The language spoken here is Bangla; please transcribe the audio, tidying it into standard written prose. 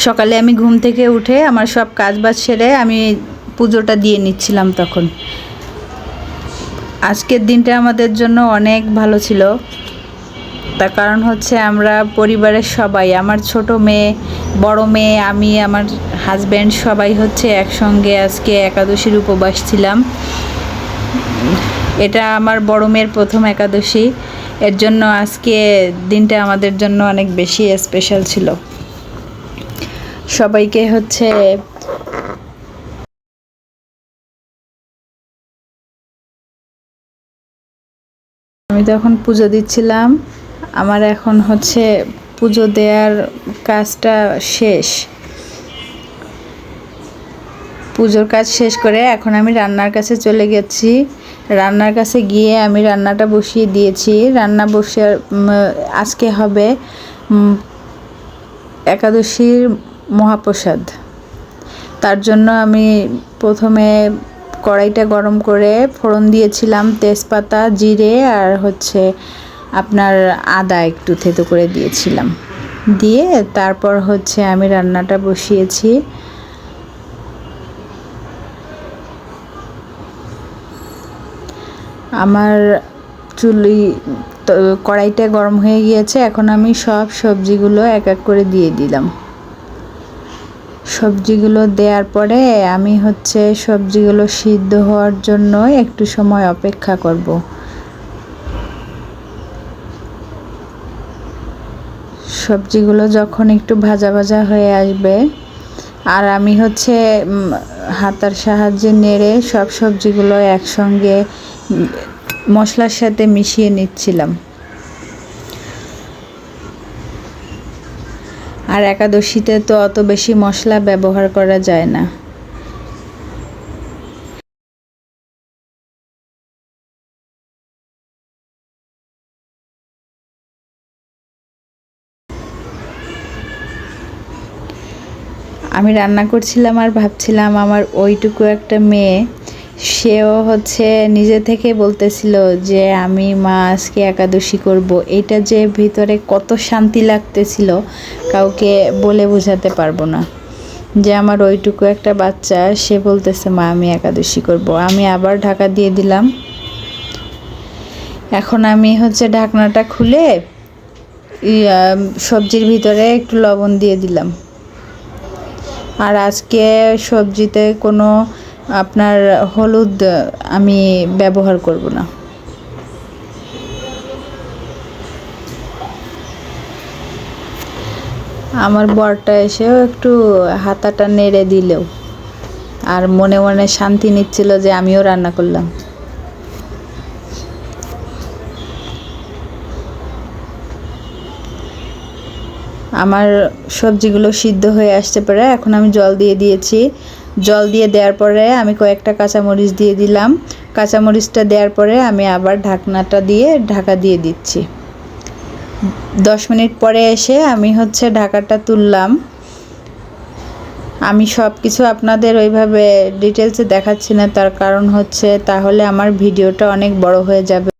সকালে আমি ঘুম থেকে উঠে আমার সব কাজবাজ সেরে আমি পুজোটা দিয়ে নিচ্ছিলাম তখন। আজকের দিনটা আমাদের জন্য অনেক ভালো ছিল। তার কারণ হচ্ছে আমরা পরিবারের সবাই, আমার ছোট মেয়ে, বড় মেয়ে, আমি, আমার হাজব্যান্ড সবাই হচ্ছে একসঙ্গে আজকে একাদশীর উপবাস ছিলাম। এটা আমার বড় মেয়ের প্রথম একাদশী, এর জন্য আজকে দিনটা আমাদের জন্য অনেক বেশি স্পেশাল ছিল। সবাইকে হচ্ছে আমি তখন পুজো দিচ্ছিলাম। আমার এখন হচ্ছে পুজো দেওয়ার কাজটা শেষ। পুজোর কাজ শেষ করে এখন আমি রান্নার কাছে চলে গেছি। রান্নার কাছে গিয়ে আমি রান্নাটা বসিয়ে দিয়েছি। রান্না বসে আজকে হবে একাদশীর মহাপ্রসাদ। তার জন্য আমি প্রথমে কড়াইটা গরম করে ফোড়ন দিয়েছিলাম, তেজপাতা, জিরে আর হচ্ছে আপনার আদা একটু থেতো করে দিয়েছিলাম। দিয়ে তারপর হচ্ছে আমি রান্নাটা বসিয়েছি। আমার কড়াইটা গরম হয়ে গিয়েছে। এখন আমি সব সবজিগুলো এক এক করে দিয়ে দিলাম। সবজিগুলো দেওয়ার পরে আমি হচ্ছে সবজিগুলো সিদ্ধ হওয়ার জন্য একটু সময় অপেক্ষা করব। সবজিগুলো যখন একটু ভাজা ভাজা হয়ে আসবে আর আমি হচ্ছে হাতার সাহায্যে নেড়ে সব সবজিগুলো একসঙ্গে মশলার সাথে মিশিয়ে নিচ্ছিলাম। আর একাদশীতে তো অত বেশি মশলা ব্যবহার করা যায় না। আমি রান্না করছিলাম আর ভাবছিলাম আমার ওইটুকু একটা মেয়ে, সেও হচ্ছে নিজে থেকে বলতেছিল যে আমি মা আজকে একাদশী করব। এটা যে ভিতরে কত শান্তি লাগতেছিল কাউকে বলে বোঝাতে পারবো না। যে আমার ওইটুকু একটা বাচ্চা, সে বলতেছে মা আমি একাদশী করব। আমি আবার ঢাকা দিয়ে দিলাম। এখন আমি হচ্ছে ঢাকনাটা খুলে সবজির ভিতরে একটু লবণ দিয়ে দিলাম। আর আজকে সবজিতে কোনো আপনার হলুদ আমি ব্যবহার করব না। আমার বরটা এসেও একটু হাতাটা নেড়ে দিলেও আর মনে মনে শান্তি নিচ্ছিল যে আমিও রান্না করলাম। আমার সবজিগুলো সিদ্ধ হয়ে আসতে পারে। এখন আমি জল দিয়ে দিয়েছি। জল দিয়ে দেওয়ার পরে আমি কয়েকটা কাঁচামরিচ দিয়ে দিলাম। কাঁচামরিচটা দেওয়ার পরে আমি আবার ঢাকনাটা দিয়ে ঢাকা দিয়ে দিচ্ছি। 10 মিনিট পরে এসে আমি হচ্ছে ঢাকাটা তুললাম। আমি সব কিছু আপনাদের ওইভাবে ডিটেলসে দেখাচ্ছি না, তার কারণ হচ্ছে তাহলে আমার ভিডিওটা অনেক বড় হয়ে যাবে।